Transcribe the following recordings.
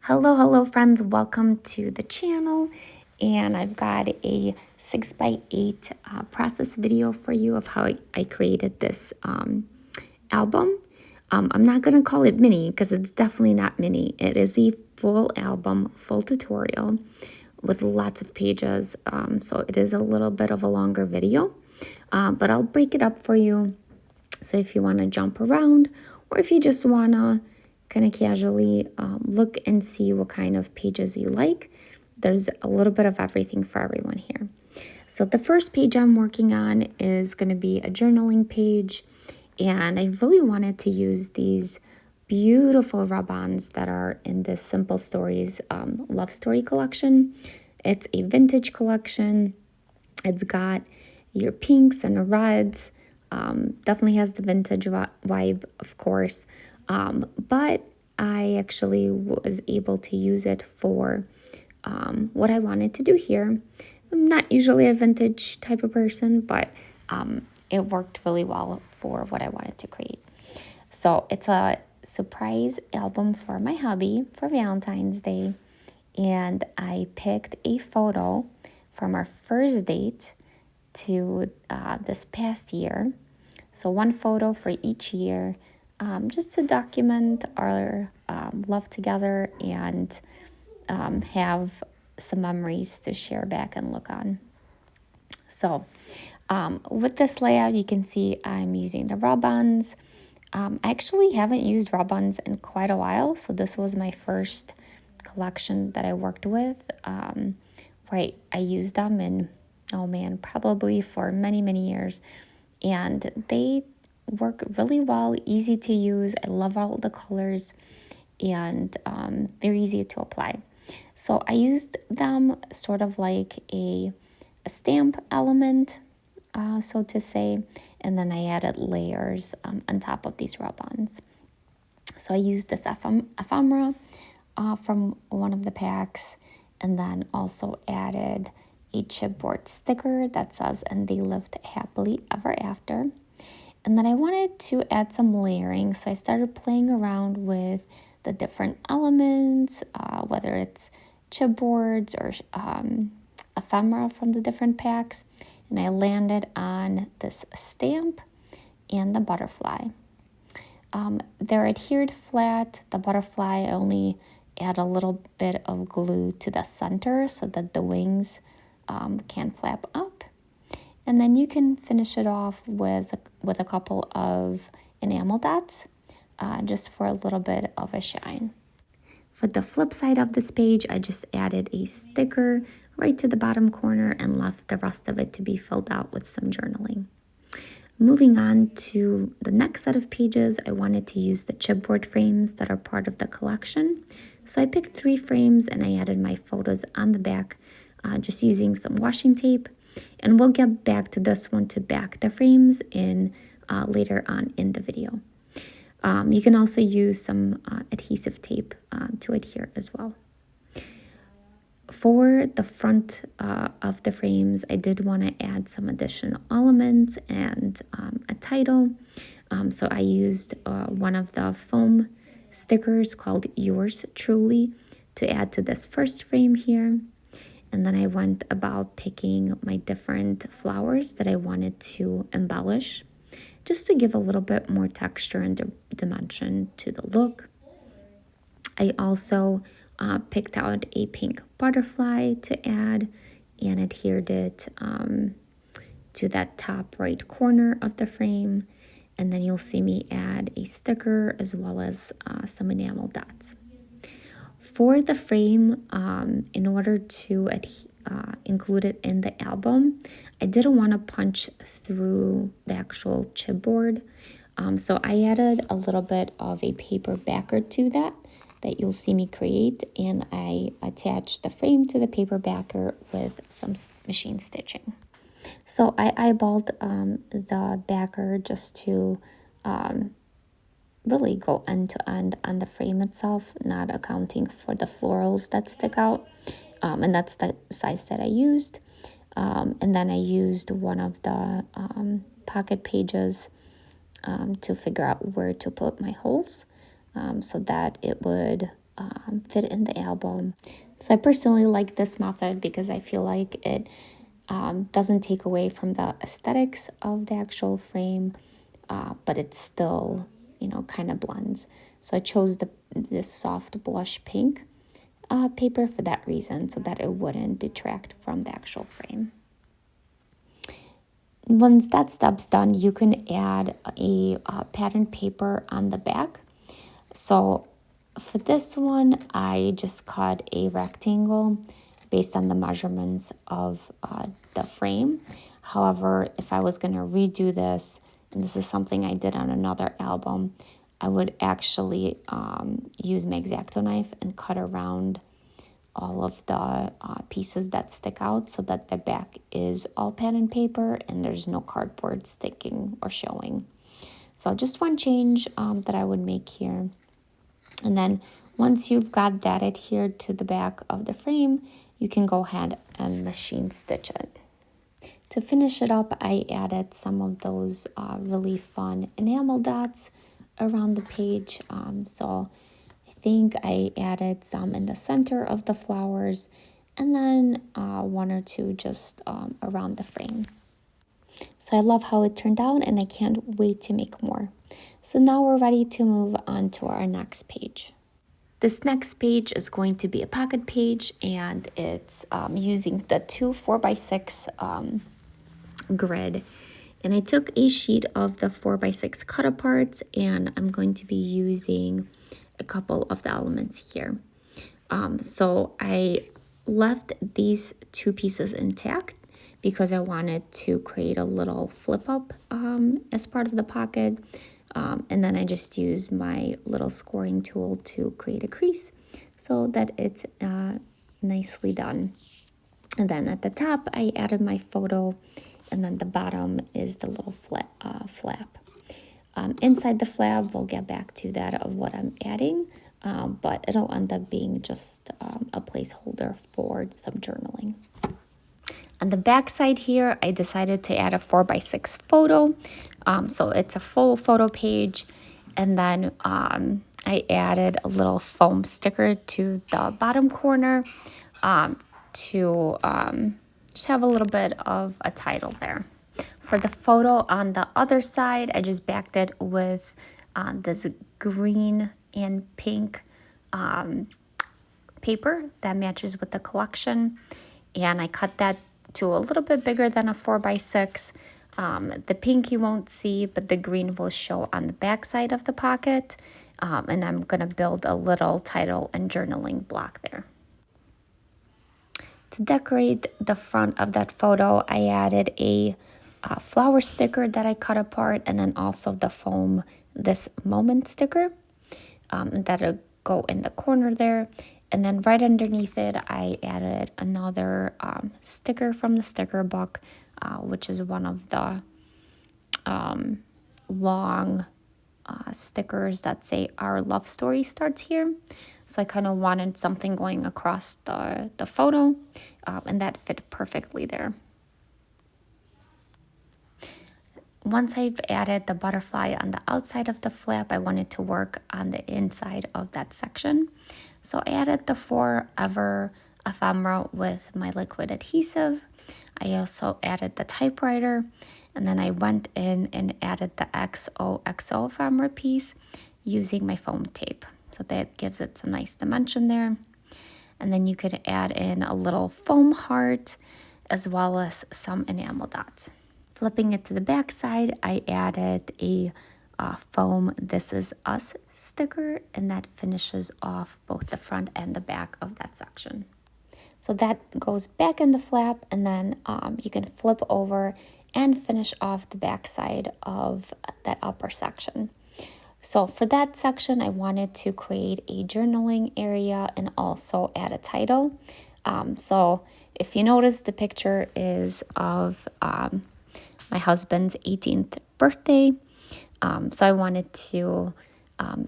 Hello friends, welcome to the channel, and I've got a 6x8 process video for you of how I created this album. I'm not going to call it mini because it's definitely not mini. It is a full album, full tutorial with lots of pages, so it is a little bit of a longer video, but I'll break it up for you. So if you want to jump around, or if you just want to kind of casually look and see what kind of pages you like, there's a little bit of everything for everyone here. So the first page I'm working on is going to be a journaling page, and I really wanted to use these beautiful rub-ons that are in this Simple Stories love story collection. It's a vintage collection. It's got your pinks and reds. Definitely has the vintage vibe, of course, but I actually was able to use it for what I wanted to do here. I'm not usually a vintage type of person, but it worked really well for what I wanted to create. So it's a surprise album for my hubby for Valentine's Day, and I picked a photo from our first date to this past year. So one photo for each year, just to document our love together and have some memories to share back and look on. So with this layout, you can see I'm using the rub-ons. I actually haven't used rub-ons in quite a while, so this was my first collection that I worked with. Right, I used them in, oh man, probably for many years, and they work really well, easy to use. I love all the colors, and very easy to apply. So I used them sort of like a stamp element, so to say, and then I added layers on top of these rub-ons. So I used this ephemera from one of the packs, and then also added a chipboard sticker that says, "And they lived happily ever after." And then I wanted to add some layering, so I started playing around with the different elements, whether it's chipboards or ephemera from the different packs, and I landed on this stamp and the butterfly. They're adhered flat. The butterfly, I only add a little bit of glue to the center so that the wings can flap up. And then you can finish it off with a couple of enamel dots, just for a little bit of a shine. For the flip side of this page, I just added a sticker right to the bottom corner and left the rest of it to be filled out with some journaling. Moving on to the next set of pages, I wanted to use the chipboard frames that are part of the collection. So I picked 3 frames and I added my photos on the back, just using some washi tape. And we'll get back to this one to back the frames in later on in the video. You can also use some adhesive tape to adhere as well. For the front of the frames, I did want to add some additional elements and a title. So I used one of the foam stickers called Yours Truly to add to this first frame here. And then I went about picking my different flowers that I wanted to embellish, just to give a little bit more texture and dimension to the look. I also picked out a pink butterfly to add and adhered it to that top right corner of the frame. And then you'll see me add a sticker as well as some enamel dots. For the frame, in order to include it in the album, I didn't want to punch through the actual chipboard. So I added a little bit of a paper backer to that you'll see me create, and I attached the frame to the paper backer with some machine stitching. So I eyeballed the backer just to really go end to end on the frame itself, not accounting for the florals that stick out, and that's the size that I used. And then I used one of the pocket pages to figure out where to put my holes, so that it would fit in the album. So I personally like this method because I feel like it doesn't take away from the aesthetics of the actual frame, but it still, kind of blends. So I chose this soft blush pink paper for that reason, so that it wouldn't detract from the actual frame. Once that step's done, you can add a pattern paper on the back. So for this one, I just cut a rectangle based on the measurements of the frame. However, if I was going to redo this, and this is something I did on another album, I would actually use my X-Acto knife and cut around all of the pieces that stick out so that the back is all pattern paper and there's no cardboard sticking or showing. So just one change that I would make here. And then once you've got that adhered to the back of the frame, you can go ahead and machine stitch it. To finish it up, I added some of those really fun enamel dots around the page. So I think I added some in the center of the flowers and then one or two just around the frame. So I love how it turned out and I can't wait to make more. So now we're ready to move on to our next page. This next page is going to be a pocket page, and it's using the 2 4x6 grid. And I took a sheet of the 4x6 cut aparts, and I'm going to be using a couple of the elements here. So I left these two pieces intact because I wanted to create a little flip up as part of the pocket. And then I just use my little scoring tool to create a crease so that it's nicely done. And then at the top, I added my photo, and then the bottom is the little flap. Inside the flap, we'll get back to that of what I'm adding, but it'll end up being just a placeholder for some journaling. On the back side here, I decided to add a 4x6 photo. So it's a full photo page. And then I added a little foam sticker to the bottom corner to just have a little bit of a title there. For the photo on the other side, I just backed it with this green and pink paper that matches with the collection. And I cut that to a little bit bigger than a 4x6. The pink you won't see, but the green will show on the back side of the pocket. And I'm going to build a little title and journaling block there. To decorate the front of that photo, I added a flower sticker that I cut apart, and then also the foam This Moment sticker that'll go in the corner there. And then right underneath it, I added another sticker from the sticker book, which is one of the long stickers that say Our Love Story Starts Here. So I kind of wanted something going across the photo, and that fit perfectly there. Once I've added the butterfly on the outside of the flap, I wanted to work on the inside of that section. So I added the Forever Ephemera with my liquid adhesive. I also added the typewriter, and then I went in and added the XOXO ephemera piece using my foam tape. So that gives it some nice dimension there. And then you could add in a little foam heart as well as some enamel dots. Flipping it to the back side, I added a foam This Is Us sticker, and that finishes off both the front and the back of that section. So that goes back in the flap, and then you can flip over and finish off the back side of that upper section. So for that section, I wanted to create a journaling area and also add a title. So if you notice, the picture is of my husband's 18th birthday. So I wanted to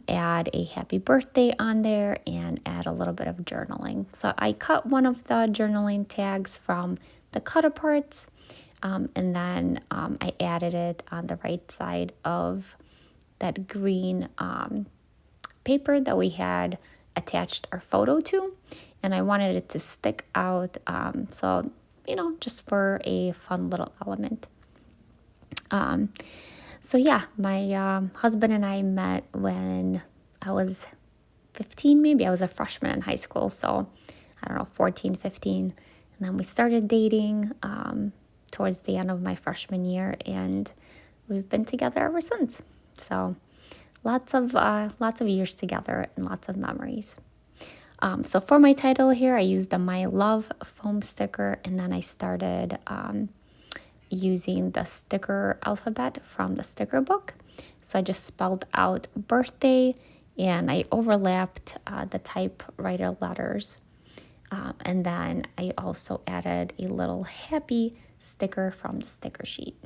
add a happy birthday on there and add a little bit of journaling. So I cut one of the journaling tags from the cut aparts, and then I added it on the right side of that green paper that we had attached our photo to, and I wanted it to stick out, so, you know, just for a fun little element. So yeah, my husband and I met when I was 15, maybe. I was a freshman in high school, so I don't know, 14, 15. And then we started dating towards the end of my freshman year, and we've been together ever since. So lots of years together and lots of memories. So for my title here, I used the My Love foam sticker, and then I started using the sticker alphabet from the sticker book. So I just spelled out birthday, and I overlapped the typewriter letters. And then I also added a little happy sticker from the sticker sheet.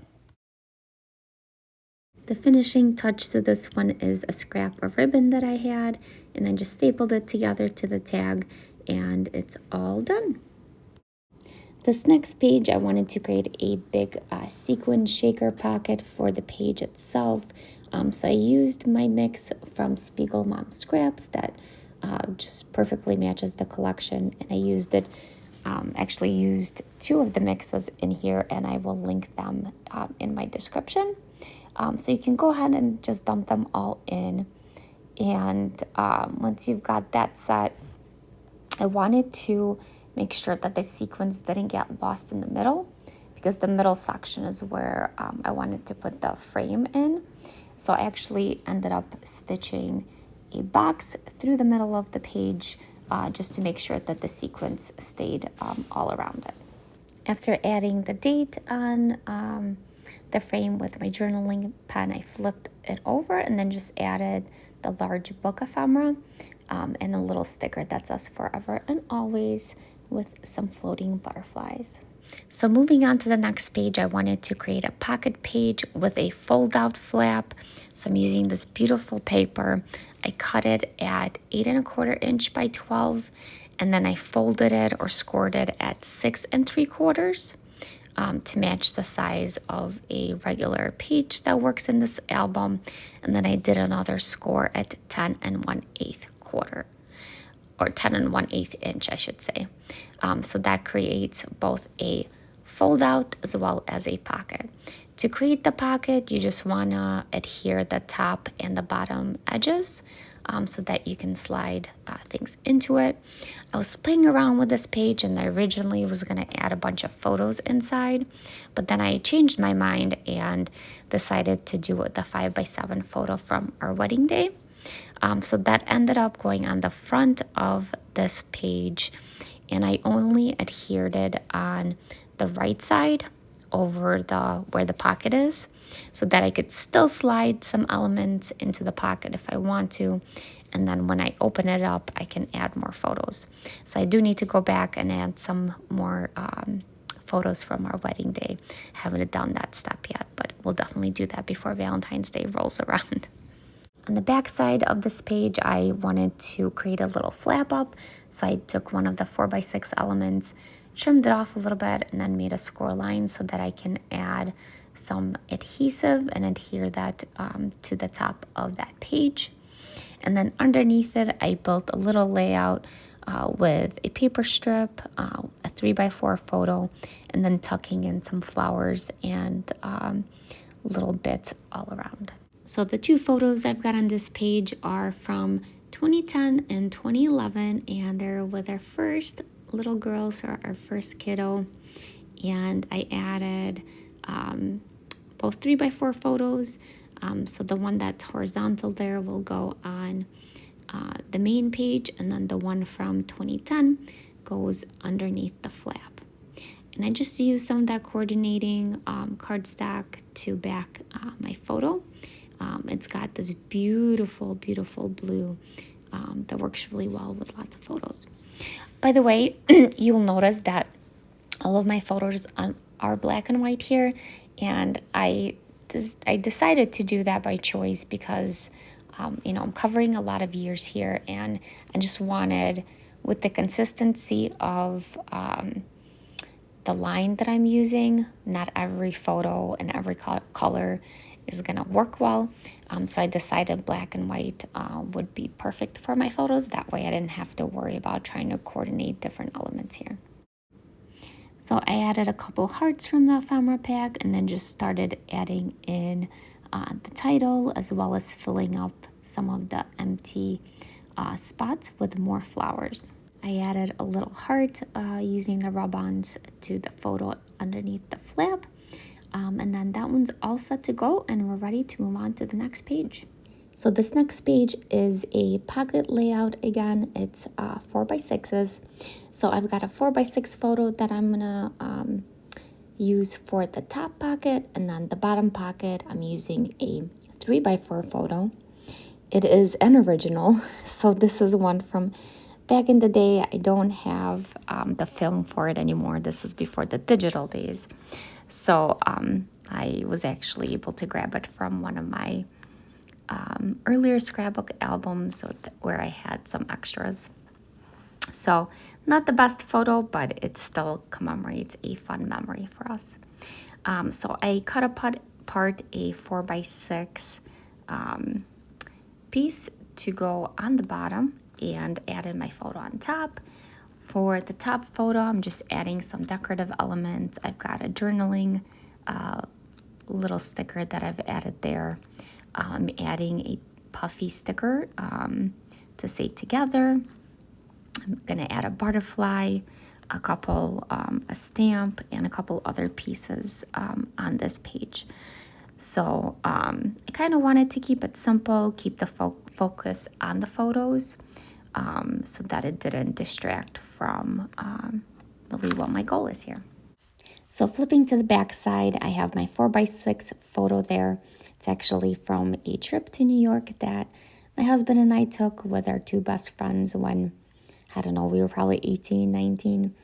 The finishing touch to this one is a scrap of ribbon that I had, and then just stapled it together to the tag, and it's all done. This next page, I wanted to create a big sequin shaker pocket for the page itself. So I used my mix from SpiegelMom scraps that just perfectly matches the collection, and I used it. Actually used 2 of the mixes in here, and I will link them in my description. So you can go ahead and just dump them all in. And once you've got that set, I wanted to make sure that the sequins didn't get lost in the middle, because the middle section is where I wanted to put the frame in. So I actually ended up stitching a box through the middle of the page just to make sure that the sequins stayed all around it. After adding the date on the frame with my journaling pen, I flipped it over and then just added the large book ephemera and a little sticker that says forever and always with some floating butterflies. So moving on to the next page, I wanted to create a pocket page with a fold out flap. So I'm using this beautiful paper. I cut it at 8 1/4 inch by 12, and then I folded it or scored it at 6 3/4 to match the size of a regular page that works in this album. And then I did another score at 10 1/8 quarter, or 10 1/8 inch, I should say. So that creates both a fold out as well as a pocket. To create the pocket, you just want to adhere the top and the bottom edges so that you can slide things into it. I was playing around with this page, and I originally was going to add a bunch of photos inside, but then I changed my mind and decided to do the 5x7 photo from our wedding day. So that ended up going on the front of this page, and I only adhered it on the right side over where the pocket is, so that I could still slide some elements into the pocket if I want to, and then when I open it up, I can add more photos. So I do need to go back and add some more photos from our wedding day. I haven't done that step yet, but we'll definitely do that before Valentine's Day rolls around. On the back side of this page, I wanted to create a little flap up. So I took one of the 4x6 elements, trimmed it off a little bit, and then made a score line so that I can add some adhesive and adhere that to the top of that page. And then underneath it, I built a little layout with a paper strip, a 3x4 photo, and then tucking in some flowers and little bits all around. So the 2 photos I've got on this page are from 2010 and 2011, and they're with our first little girls, or our first kiddo. And I added both 3x4 photos. So the one that's horizontal there will go on the main page, and then the one from 2010 goes underneath the flap. And I just used some of that coordinating cardstock to back my photo. It's got this beautiful, beautiful blue that works really well with lots of photos. By the way, you'll notice that all of my photos are black and white here, and I decided to do that by choice because I'm covering a lot of years here, and I just wanted, with the consistency of the line that I'm using, not every photo and every color is gonna work well. So I decided black and white would be perfect for my photos. That way I didn't have to worry about trying to coordinate different elements here. So I added a couple hearts from the ephemera pack and then just started adding in the title, as well as filling up some of the empty spots with more flowers. I added a little heart using the rub-ons to the photo underneath the flap. And then that one's all set to go, and we're ready to move on to the next page. So this next page is a pocket layout again. It's 4x6s. So I've got a 4x6 photo that I'm gonna use for the top pocket, and then the bottom pocket I'm using a 3x4 photo. It is an original, so this is one from back in the day. I don't have the film for it anymore. This is before the digital days. So I was actually able to grab it from one of my earlier scrapbook albums where I had some extras. So not the best photo, but it still commemorates a fun memory for us. So I cut apart a 4x6 piece to go on the bottom and added my photo on top. For the top photo, I'm just adding some decorative elements. I've got a journaling little sticker that I've added there. I'm adding a puffy sticker to say together. I'm gonna add a butterfly, a couple, a stamp, and a couple other pieces on this page. So I kind of wanted to keep it simple, keep the focus on the photos so that it didn't distract from really what my goal is here. So flipping to the back side, I have my 4x6 photo there. It's actually from a trip to New York that my husband and I took with our two best friends when, I don't know, we were probably 18, 19.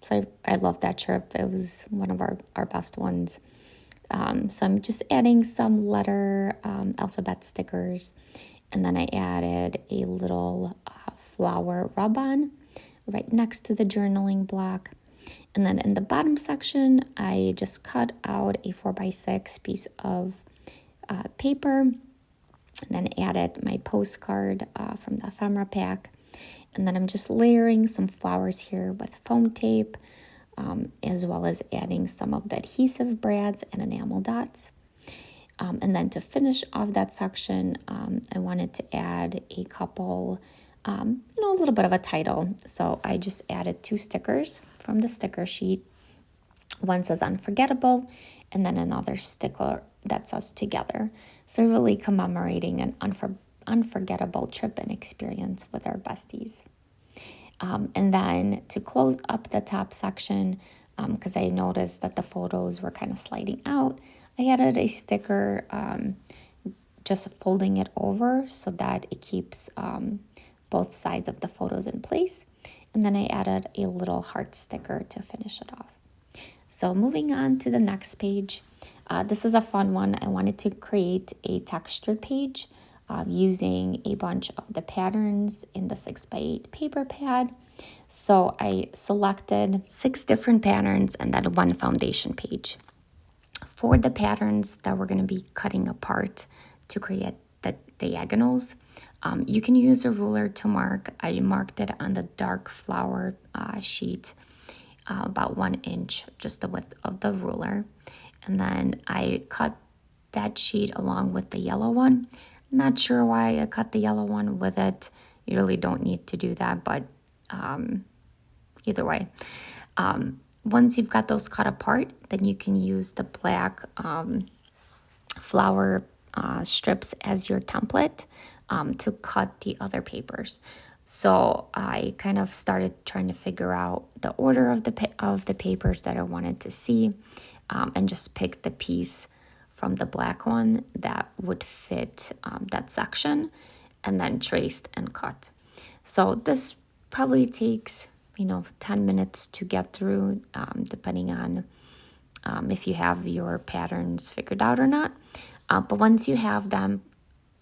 So I love that trip. It was one of our best ones. So I'm just adding some letter alphabet stickers. And then I added a little flower rub-on right next to the journaling block. And then in the bottom section, I just cut out a 4x6 piece of paper, and then added my postcard from the ephemera pack. And then I'm just layering some flowers here with foam tape, as well as adding some of the adhesive brads and enamel dots. And then to finish off that section, I wanted to add a couple, a little bit of a title. So I just added 2 stickers from the sticker sheet. One says unforgettable, and then another sticker that says together. So really commemorating an unforgettable trip and experience with our besties. And then to close up the top section, because I noticed that the photos were kind of sliding out, I added a sticker just folding it over so that it keeps both sides of the photos in place. And then I added a little heart sticker to finish it off. So moving on to the next page. This is a fun one. I wanted to create a textured page using a bunch of the patterns in the 6x8 paper pad. So I selected 6 different patterns and then 1 foundation page. For the patterns that we're going to be cutting apart to create the diagonals, you can use a ruler to mark. I marked it on the dark flower sheet, about 1 inch, just the width of the ruler. And then I cut that sheet along with the yellow one. Not sure why I cut the yellow one with it. You really don't need to do that, but either way. Once you've got those cut apart, then you can use the black flower strips as your template to cut the other papers. So I kind of started trying to figure out the order of the papers that I wanted to see, and just pick the piece from the black one that would fit that section, and then traced and cut. So this probably takes 10 minutes to get through, depending on if you have your patterns figured out or not. But once you have them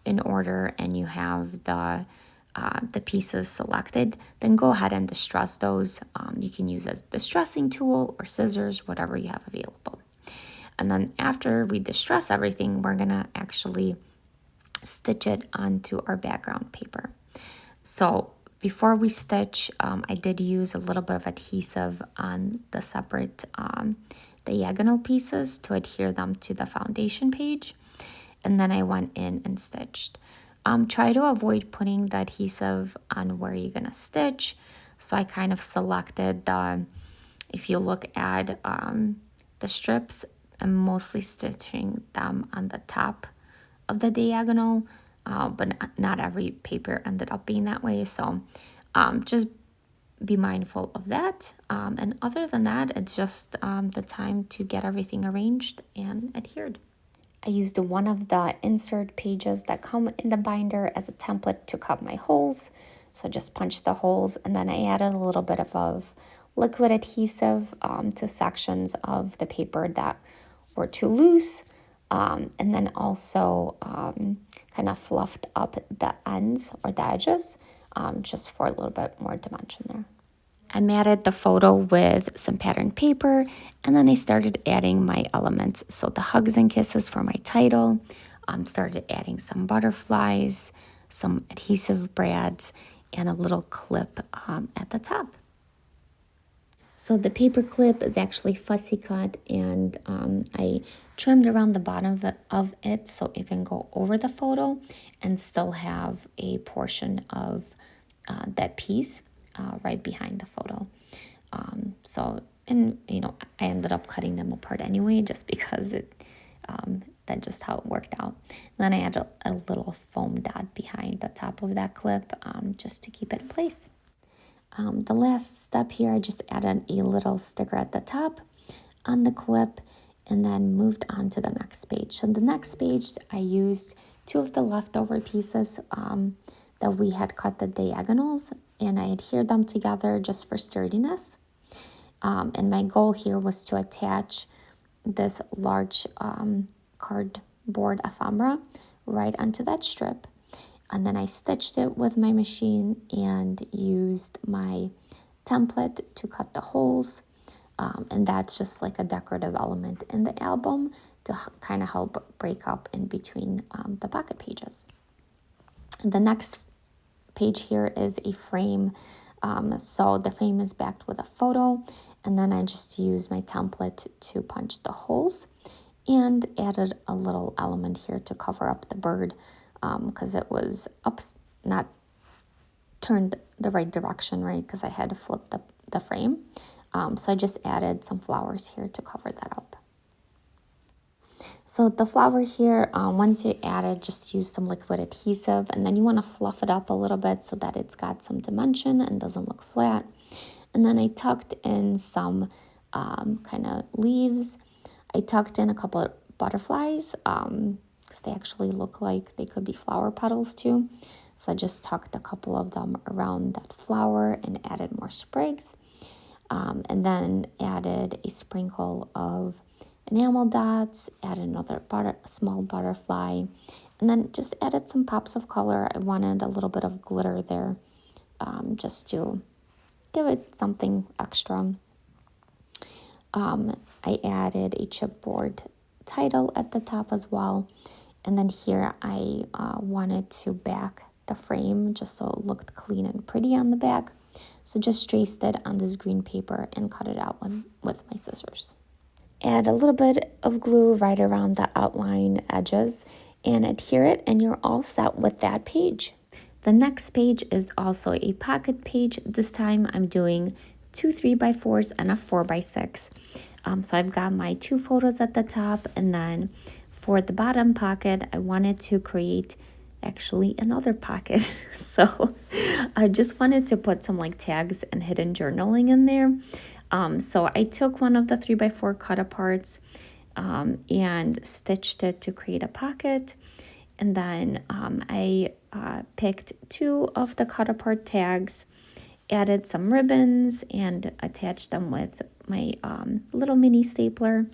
in order and you have the pieces selected, then go ahead and distress those. You can use a distressing tool or scissors, whatever you have available. And then after we distress everything, we're gonna actually stitch it onto our background paper. So before we stitch, I did use a little bit of adhesive on the separate diagonal pieces to adhere them to the foundation page. And then I went in and stitched. Try to avoid putting the adhesive on where you're gonna stitch. So I kind of selected the, if you look at the strips, I'm mostly stitching them on the top of the diagonal, but not every paper ended up being that way. So just be mindful of that. And other than that, it's just the time to get everything arranged and adhered. I used one of the insert pages that come in the binder as a template to cut my holes. So I just punched the holes, and then I added a little bit of liquid adhesive to sections of the paper that were too loose. And then also kind of fluffed up the ends or the edges just for a little bit more dimension there. I matted the photo with some patterned paper, and then I started adding my elements. So the hugs and kisses for my title, started adding some butterflies, some adhesive brads, and a little clip at the top. So the paper clip is actually fussy cut, and I trimmed around the bottom of it so it can go over the photo and still have a portion of that piece right behind the photo. And you know, I ended up cutting them apart anyway, just because that's just how it worked out. And then I added a little foam dot behind the top of that clip just to keep it in place. The last step here, I just added a little sticker at the top on the clip and then moved on to the next page. So the next page, I used 2 of the leftover pieces that we had cut the diagonals, and I adhered them together just for sturdiness. And my goal here was to attach this large cardboard ephemera right onto that strip. And then I stitched it with my machine and used my template to cut the holes. And that's just like a decorative element in the album to kind of help break up in between the pocket pages. And the next page here is a frame. So the frame is backed with a photo, and then I just used my template to punch the holes and added a little element here to cover up the bird because it was not turned the right direction, right? Because I had to flip the frame. So I just added some flowers here to cover that up. So the flower here, once you add it, just use some liquid adhesive, and then you want to fluff it up a little bit so that it's got some dimension and doesn't look flat. And then I tucked in some kind of leaves. I tucked in a couple of butterflies because they actually look like they could be flower petals too. So I just tucked a couple of them around that flower and added more sprigs. And then added a sprinkle of enamel dots, added another small butterfly, and then just added some pops of color. I wanted a little bit of glitter there just to give it something extra. I added a chipboard title at the top as well. And then here I wanted to back the frame just so it looked clean and pretty on the back. So just traced it on this green paper and cut it out with my scissors. Add a little bit of glue right around the outline edges and adhere it, and you're all set with that page. The next page is also a pocket page. This time I'm doing 2 3x4s and a 4x6. So I've got my 2 photos at the top, and then for the bottom pocket, I wanted to create actually another pocket. So I just wanted to put some like tags and hidden journaling in there. So I took one of the 3x4 cut aparts and stitched it to create a pocket. And then I picked 2 of the cut apart tags, added some ribbons, and attached them with my little mini stapler.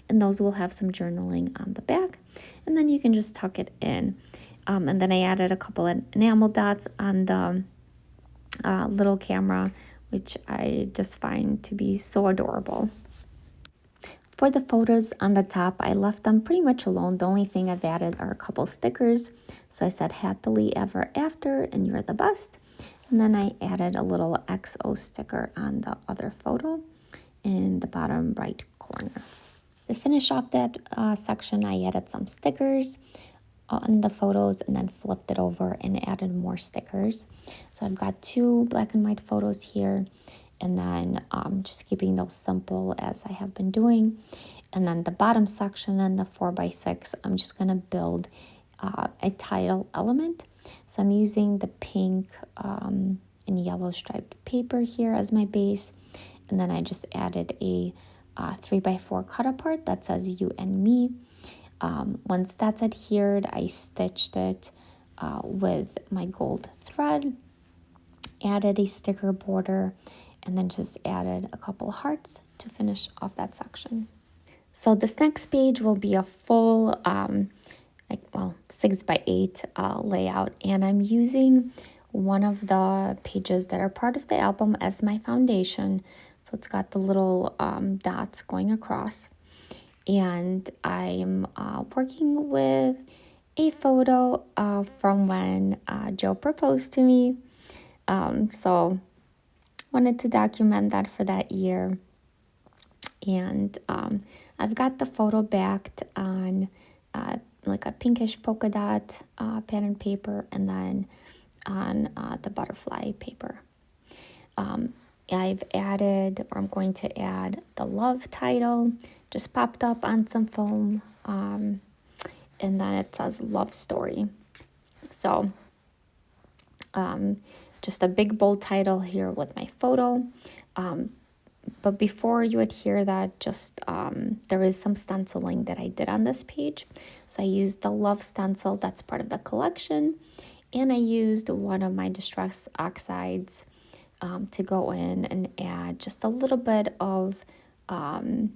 And those will have some journaling on the back. And then you can just tuck it in. And then I added a couple of enamel dots on the little camera, which I just find to be so adorable. For the photos on the top, I left them pretty much alone. The only thing I've added are a couple stickers. So I said happily ever after and you're the best. And then I added a little XO sticker on the other photo in the bottom right corner. To finish off that section, I added some stickers on the photos and then flipped it over and added more stickers. So I've got 2 black and white photos here, and then just keeping those simple as I have been doing. And then the bottom section and the 4x6, I'm just gonna build a title element. So I'm using the pink and yellow striped paper here as my base. And then I just added a 3x4 cut apart that says you and me. Once that's adhered, I stitched it with my gold thread, added a sticker border, and then just added a couple hearts to finish off that section. So this next page will be a full 6x8 layout, and I'm using one of the pages that are part of the album as my foundation. So it's got the little dots going across, and I'm working with a photo from when Joe proposed to me. So wanted to document that for that year. And I've got the photo backed on like a pinkish polka dot pattern paper, and then on the butterfly paper. I've added, or I'm going to add, the love title, just popped up on some foam, and then it says love story. So just a big bold title here with my photo. But before you would hear that, just there is some stenciling that I did on this page. So I used the love stencil that's part of the collection, and I used one of my distress oxides to go in and add just a little bit of the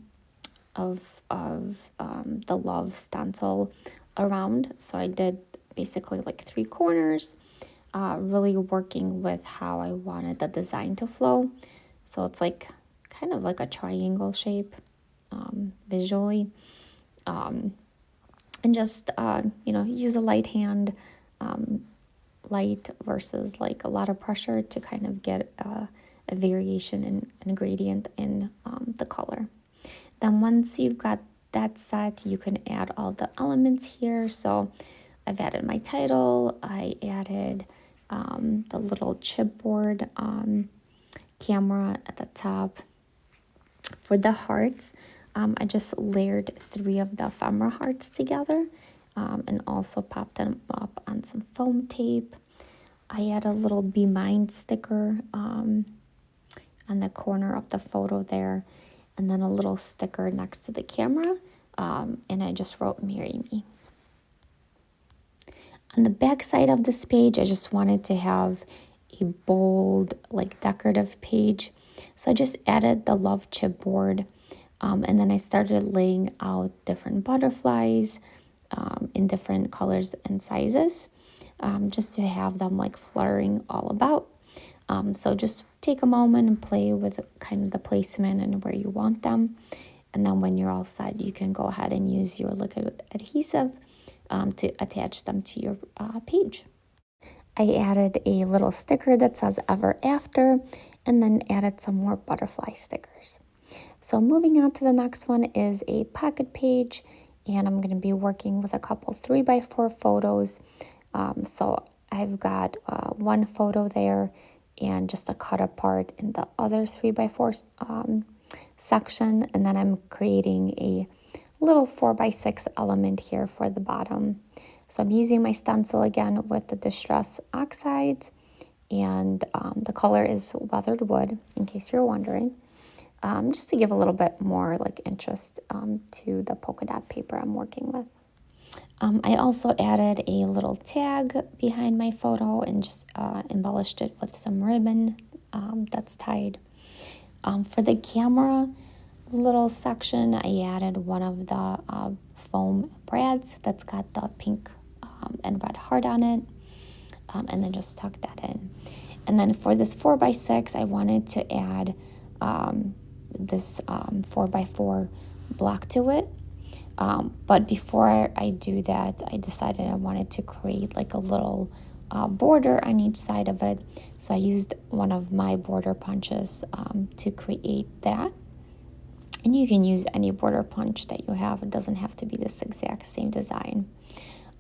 love stencil around. So I did basically like 3 corners, really working with how I wanted the design to flow. So it's like kind of like a triangle shape visually, and just use a light hand, light versus like a lot of pressure to kind of get a variation in a gradient in the color. Then once you've got that set, you can add all the elements here. So I've added my title, I added the little chipboard camera at the top. For the hearts, I just layered 3 of the ephemera hearts together, and also popped them up on some foam tape. I add a little Be Mine sticker on the corner of the photo there, and then a little sticker next to the camera, and I just wrote Marry Me. On the back side of this page, I just wanted to have a bold, like decorative page. So I just added the love chipboard, and then I started laying out different butterflies in different colors and sizes, just to have them like fluttering all about. So just take a moment and play with kind of the placement and where you want them. And then when you're all set, you can go ahead and use your liquid adhesive to attach them to your page. I added a little sticker that says Ever After, and then added some more butterfly stickers. So moving on to the next one is a pocket page, and I'm going to be working with a couple 3x4 photos. So I've got one photo there and just a cut apart in the other 3x4 section, and then I'm creating a little 4x6 element here for the bottom. So I'm using my stencil again with the Distress Oxides, and the color is Weathered Wood, in case you're wondering, just to give a little bit more like interest to the polka dot paper I'm working with. I also added a little tag behind my photo and just embellished it with some ribbon that's tied. For the camera little section, I added one of the foam brads that's got the pink and red heart on it, and then just tuck that in. And then for this 4x6, I wanted to add this 4x4 block to it. But before I do that, I decided I wanted to create like a little border on each side of it. So I used one of my border punches to create that. And you can use any border punch that you have. It doesn't have to be this exact same design.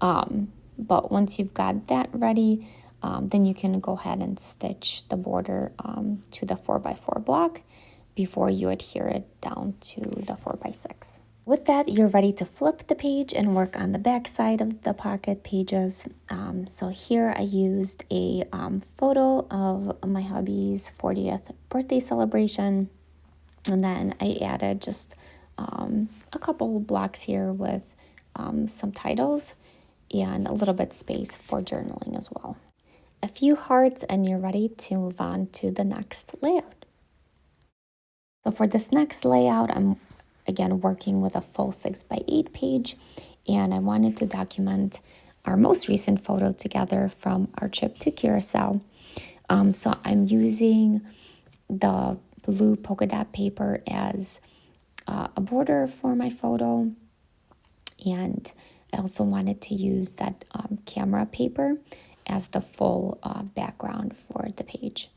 But once you've got that ready, then you can go ahead and stitch the border to the 4x4 block before you adhere it down to the 4x6. With that, you're ready to flip the page and work on the back side of the pocket pages. So here I used a photo of my hubby's 40th birthday celebration. And then I added just a couple blocks here with some titles and a little bit space for journaling as well. A few hearts and you're ready to move on to the next layout. So for this next layout, I'm again working with a full 6x8 page, and I wanted to document our most recent photo together from our trip to Curacao. So I'm using the blue polka dot paper as a border for my photo, and I also wanted to use that camera paper as the full background for the page.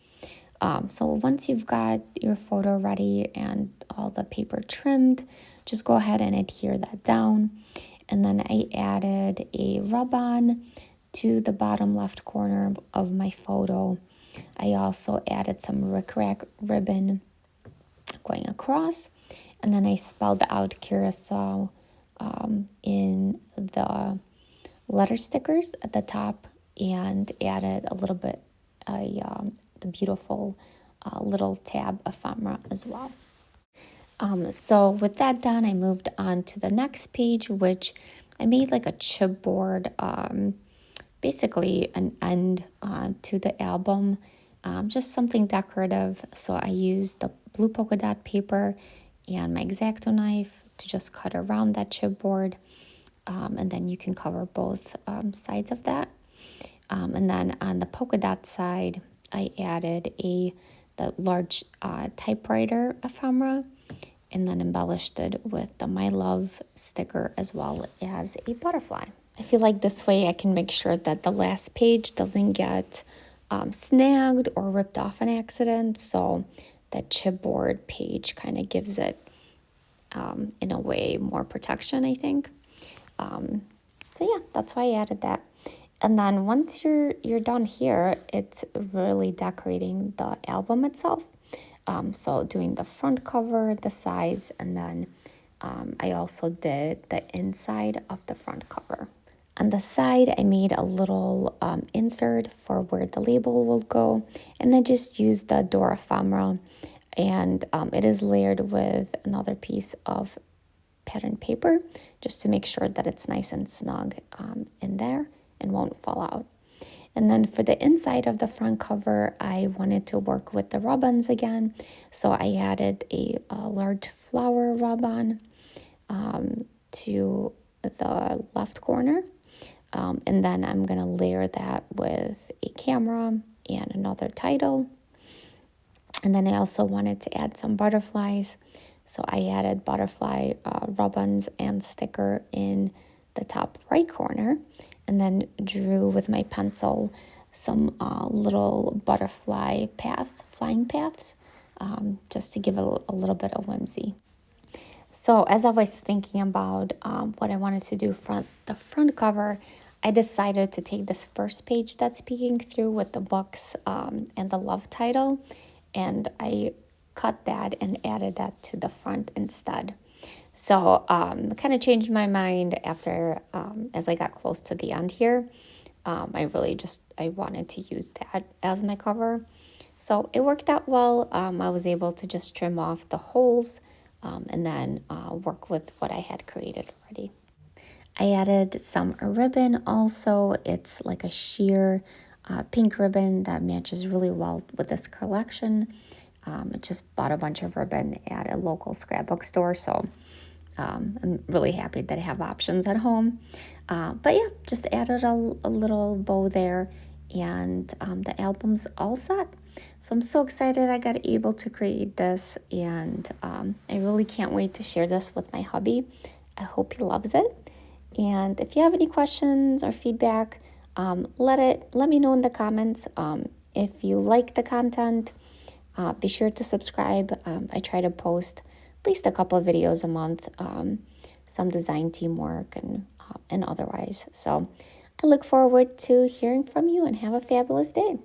So once you've got your photo ready and all the paper trimmed, just go ahead and adhere that down. And then I added a rub-on to the bottom left corner of my photo. I also added some rickrack ribbon going across. And then I spelled out Curacao in the letter stickers at the top and added a little bit the beautiful little tab ephemera as well. So with that done, I moved on to the next page, which I made like a chipboard, basically an end to the album, just something decorative. So I used the blue polka dot paper and my X-Acto knife to just cut around that chipboard, and then you can cover both sides of that. And then on the polka dot side, I added the large typewriter ephemera and then embellished it with the My Love sticker as well as a butterfly. I feel like this way I can make sure that the last page doesn't get snagged or ripped off an accident. So that chipboard page kind of gives it, in a way, more protection, I think. So yeah, that's why I added that. And then once you're done here, it's really decorating the album itself. So doing the front cover, the sides, and then I also did the inside of the front cover. On the side, I made a little insert for where the label will go, and I just used the door ephemera, and it is layered with another piece of pattern paper just to make sure that it's nice and snug in there and won't fall out. And then for the inside of the front cover, I wanted to work with the rub-ons again. So I added a large flower rub-on to the left corner. And then I'm going to layer that with a camera and another title. And then I also wanted to add some butterflies. So I added butterfly rub-ons and sticker in the top right corner, and then drew with my pencil some little butterfly flying paths, just to give a little bit of whimsy. So as I was thinking about what I wanted to do the front cover, I decided to take this first page that's peeking through with the books and the love title, and I cut that and added that to the front instead. So kind of changed my mind after, as I got close to the end here. I wanted to use that as my cover. So it worked out well. I was able to just trim off the holes and then work with what I had created already. I added some ribbon also. It's like a sheer pink ribbon that matches really well with this collection. I just bought a bunch of ribbon at a local scrapbook store, so I'm really happy that I have options at home. But yeah, just added a little bow there, and the album's all set. So I'm so excited I got able to create this, and I really can't wait to share this with my hubby. I hope he loves it. And if you have any questions or feedback, let me know in the comments. If you like the content, be sure to subscribe. I try to post at least a couple of videos a month, some design teamwork and otherwise. So I look forward to hearing from you, and have a fabulous day.